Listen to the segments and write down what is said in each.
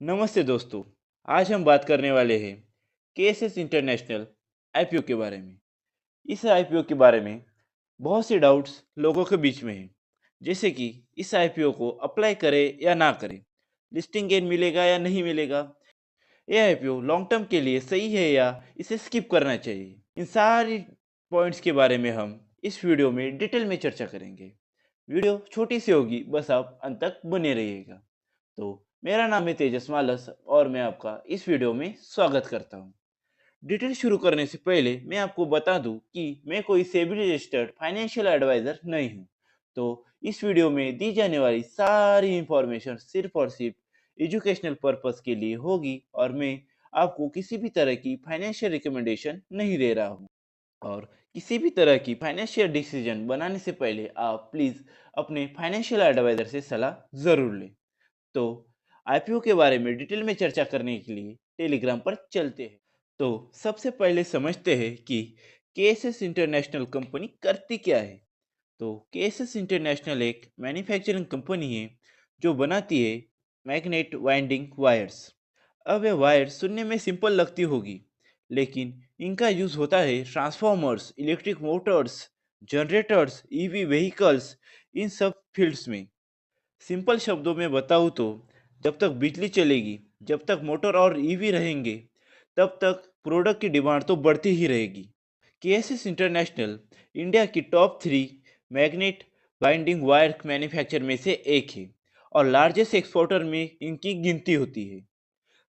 नमस्ते दोस्तों। आज हम बात करने वाले हैं केएसएस इंटरनेशनल आईपीओ के बारे में। इस आईपीओ के बारे में बहुत से डाउट्स लोगों के बीच में हैं, जैसे कि इस आईपीओ को अप्लाई करें या ना करें, लिस्टिंग गेन मिलेगा या नहीं मिलेगा, ये आईपीओ लॉन्ग टर्म के लिए सही है या इसे स्किप करना चाहिए। इन सारी पॉइंट्स के बारे में हम इस वीडियो में डिटेल में चर्चा करेंगे। वीडियो छोटी सी होगी, बस आप अंत तक बने रहिएगा। तो मेरा नाम है तेजस मालस और मैं आपका इस वीडियो में स्वागत करता हूँ। डिटेल शुरू करने से पहले मैं आपको बता दूं कि मैं कोई सेबी रजिस्टर्ड फाइनेंशियल एडवाइजर नहीं हूँ। तो इस वीडियो में दी जाने वाली सारी इंफॉर्मेशन सिर्फ और सिर्फ एजुकेशनल पर्पस के लिए होगी और मैं आपको किसी भी तरह की फाइनेंशियल रिकमेंडेशन नहीं दे रहा हूँ। और किसी भी तरह की फाइनेंशियल डिसीजन बनाने से पहले आप प्लीज़ अपने फाइनेंशियल एडवाइजर से सलाह ज़रूर लें। तो आईपीओ के बारे में डिटेल में चर्चा करने के लिए टेलीग्राम पर चलते हैं। तो सबसे पहले समझते हैं कि केएसएस इंटरनेशनल कंपनी करती क्या है। तो केएसएस इंटरनेशनल एक मैन्युफैक्चरिंग कंपनी है जो बनाती है मैग्नेट वाइंडिंग वायर्स। अब ये वायर सुनने में सिंपल लगती होगी, लेकिन इनका यूज होता है transformers, electric motors, generators, EV vehicles, इन सब फील्ड्स में। सिंपल शब्दों में बताऊँ तो जब तक बिजली चलेगी, जब तक मोटर और ईवी रहेंगे, तब तक प्रोडक्ट की डिमांड तो बढ़ती ही रहेगी। केएसएस इंटरनेशनल इंडिया की top 3 magnet binding wire manufacture में से एक है और लार्जेस्ट एक्सपोर्टर में इनकी गिनती होती है।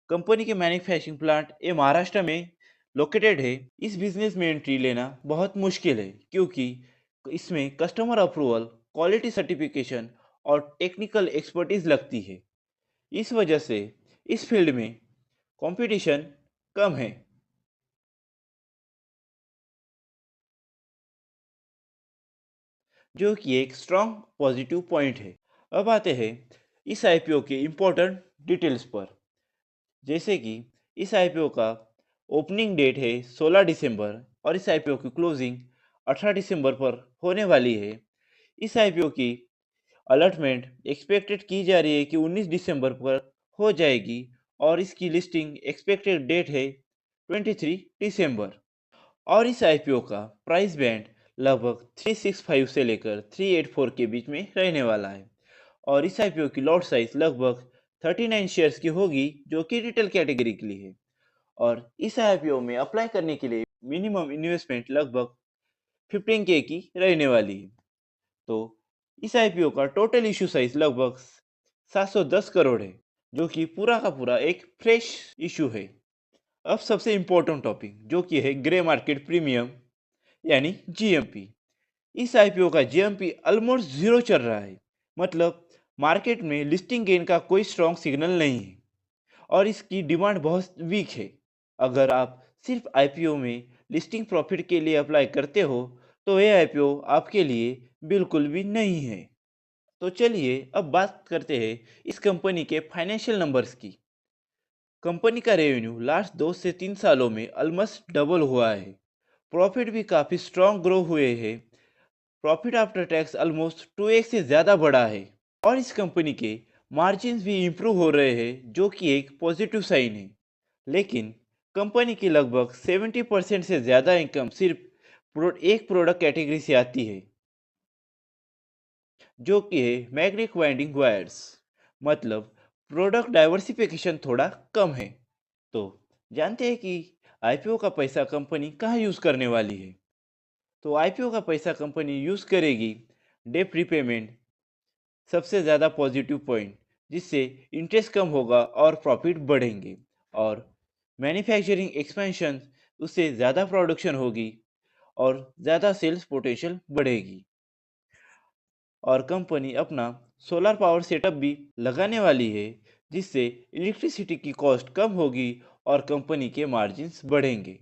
कंपनी के मैन्युफैक्चरिंग प्लांट ये महाराष्ट्र में लोकेटेड है। इस बिजनेस में एंट्री लेना बहुत मुश्किल है क्योंकि इसमें कस्टमर अप्रूवल, क्वालिटी सर्टिफिकेशन और टेक्निकल एक्सपर्टीज लगती है। इस वजह से इस फील्ड में कंपटीशन कम है, जो कि एक स्ट्रॉन्ग पॉजिटिव पॉइंट है। अब आते हैं इस आईपीओ के इम्पोर्टेंट डिटेल्स पर। जैसे कि इस आईपीओ का ओपनिंग डेट है 16 दिसंबर और इस आईपीओ की क्लोजिंग 18 दिसंबर पर होने वाली है। इस आईपीओ की अलॉटमेंट एक्सपेक्टेड की जा रही है कि 19 दिसंबर पर हो जाएगी और इसकी लिस्टिंग एक्सपेक्टेड डेट है 23 दिसंबर। और इस आईपीओ का प्राइस बैंड लगभग 365 से लेकर 384 के बीच में रहने वाला है और इस आईपीओ की लॉट साइज लगभग 39 शेयर्स की होगी, जो कि रिटेल कैटेगरी के लिए है। और इस आईपीओ में अप्लाई करने के लिए मिनिमम इन्वेस्टमेंट लगभग 15K की रहने वाली है। तो इस आईपीओ का टोटल इशू साइज लगभग 710 करोड़ है, जो कि पूरा का पूरा एक फ्रेश इशू है। अब सबसे इम्पोर्टेंट टॉपिक जो कि है ग्रे मार्केट प्रीमियम यानी जीएमपी। इस आईपीओ का जीएमपी ऑलमोस्ट जीरो चल रहा है, मतलब मार्केट में लिस्टिंग गेन का कोई स्ट्रॉन्ग सिग्नल नहीं है और इसकी डिमांड बहुत वीक है। अगर आप सिर्फ आईपीओ में लिस्टिंग प्रॉफिट के लिए अप्लाई करते हो तो यह आईपीओ आपके लिए बिल्कुल भी नहीं है। तो चलिए अब बात करते हैं इस कंपनी के फाइनेंशियल नंबर्स की। कंपनी का रेवेन्यू लास्ट 2 से 3 सालों में ऑलमोस्ट डबल हुआ है। प्रॉफिट भी काफ़ी स्ट्रॉन्ग ग्रो हुए हैं। Profit after tax almost 2x से ज़्यादा बढ़ा है और इस कंपनी के मार्जिन्स भी इम्प्रूव हो रहे हैं, जो कि एक पॉजिटिव साइन है। लेकिन कंपनी की लगभग 70% से ज़्यादा इनकम सिर्फ एक प्रोडक्ट कैटेगरी से आती है, जो कि है मैग्नेटिक वाइंडिंग वायर्स। मतलब प्रोडक्ट डाइवर्सिफिकेशन थोड़ा कम है। तो जानते हैं कि आईपीओ का पैसा कंपनी कहाँ यूज़ करने वाली है। तो आईपीओ का पैसा कंपनी यूज़ करेगी डेट रिपेमेंट, सबसे ज़्यादा पॉजिटिव पॉइंट, जिससे इंटरेस्ट कम होगा और प्रॉफिट बढ़ेंगे। और मैन्युफैक्चरिंग एक्सपेंशन, उससे ज़्यादा प्रोडक्शन होगी और ज़्यादा सेल्स पोटेंशियल बढ़ेगी। और कंपनी अपना सोलर पावर सेटअप भी लगाने वाली है, जिससे इलेक्ट्रिसिटी की कॉस्ट कम होगी और कंपनी के मार्जिन्स बढ़ेंगे।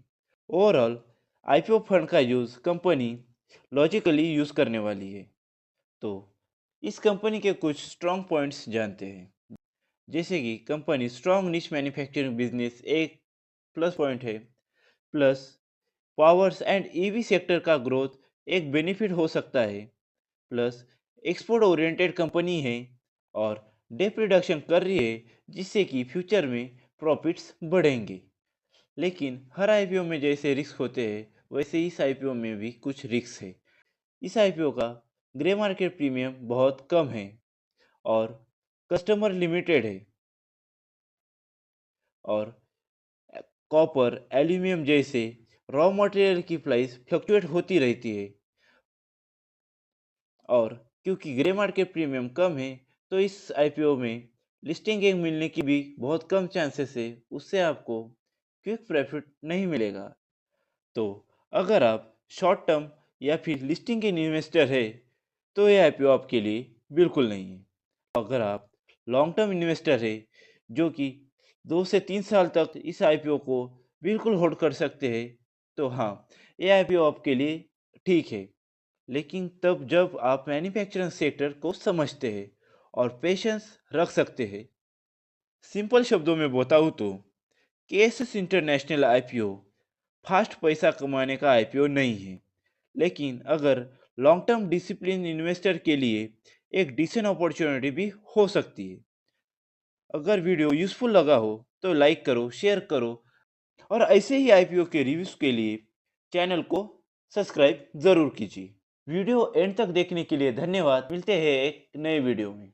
ओवरऑल आईपीओ फंड का यूज़ कंपनी लॉजिकली यूज़ करने वाली है। तो इस कंपनी के कुछ स्ट्रॉन्ग पॉइंट्स जानते हैं। जैसे कि कंपनी स्ट्रॉन्ग निश मैन्युफैक्चरिंग बिजनेस एक प्लस पॉइंट है। Plus powers and EV sector का ग्रोथ एक बेनिफिट हो सकता है। प्लस एक्सपोर्ट ओरिएंटेड कंपनी है और डेट रिडक्शन कर रही है, जिससे कि फ्यूचर में प्रॉफिट्स बढ़ेंगे। लेकिन हर आईपीओ में जैसे रिस्क होते हैं, वैसे इस आईपीओ में भी कुछ रिस्क है। इस आईपीओ का ग्रे मार्केट प्रीमियम बहुत कम है और कस्टमर लिमिटेड है, और कॉपर, एल्यूमिनियम जैसे रॉ मटेरियल की प्राइस फ्लक्चुएट होती रहती है। और क्योंकि ग्रे मार्केट प्रीमियम कम है, तो इस आईपीओ में लिस्टिंग गेन मिलने की भी बहुत कम चांसेस है। उससे आपको क्विक प्रॉफिट नहीं मिलेगा। तो अगर आप शॉर्ट टर्म या फिर लिस्टिंग के इन्वेस्टर है, तो ये आईपीओ आपके लिए बिल्कुल नहीं है। अगर आप लॉन्ग टर्म इन्वेस्टर है, जो कि 2 से 3 साल तक इस आईपीओ को बिल्कुल होल्ड कर सकते हैं, तो हाँ, ये आईपीओ आपके लिए ठीक है। लेकिन तब जब आप मैन्युफैक्चरिंग सेक्टर को समझते हैं और पेशेंस रख सकते हैं। सिंपल शब्दों में बताऊँ तो केएसएस इंटरनेशनल आईपीओ फास्ट पैसा कमाने का आईपीओ नहीं है, लेकिन अगर लॉन्ग टर्म डिसिप्लिन इन्वेस्टर के लिए एक डिसेंट अपॉर्चुनिटी भी हो सकती है। अगर वीडियो यूजफुल लगा हो तो लाइक करो, शेयर करो, और ऐसे ही आईपीओ के रिव्यूज के लिए चैनल को सब्सक्राइब जरूर कीजिए। वीडियो एंड तक देखने के लिए धन्यवाद। मिलते हैं एक नए वीडियो में।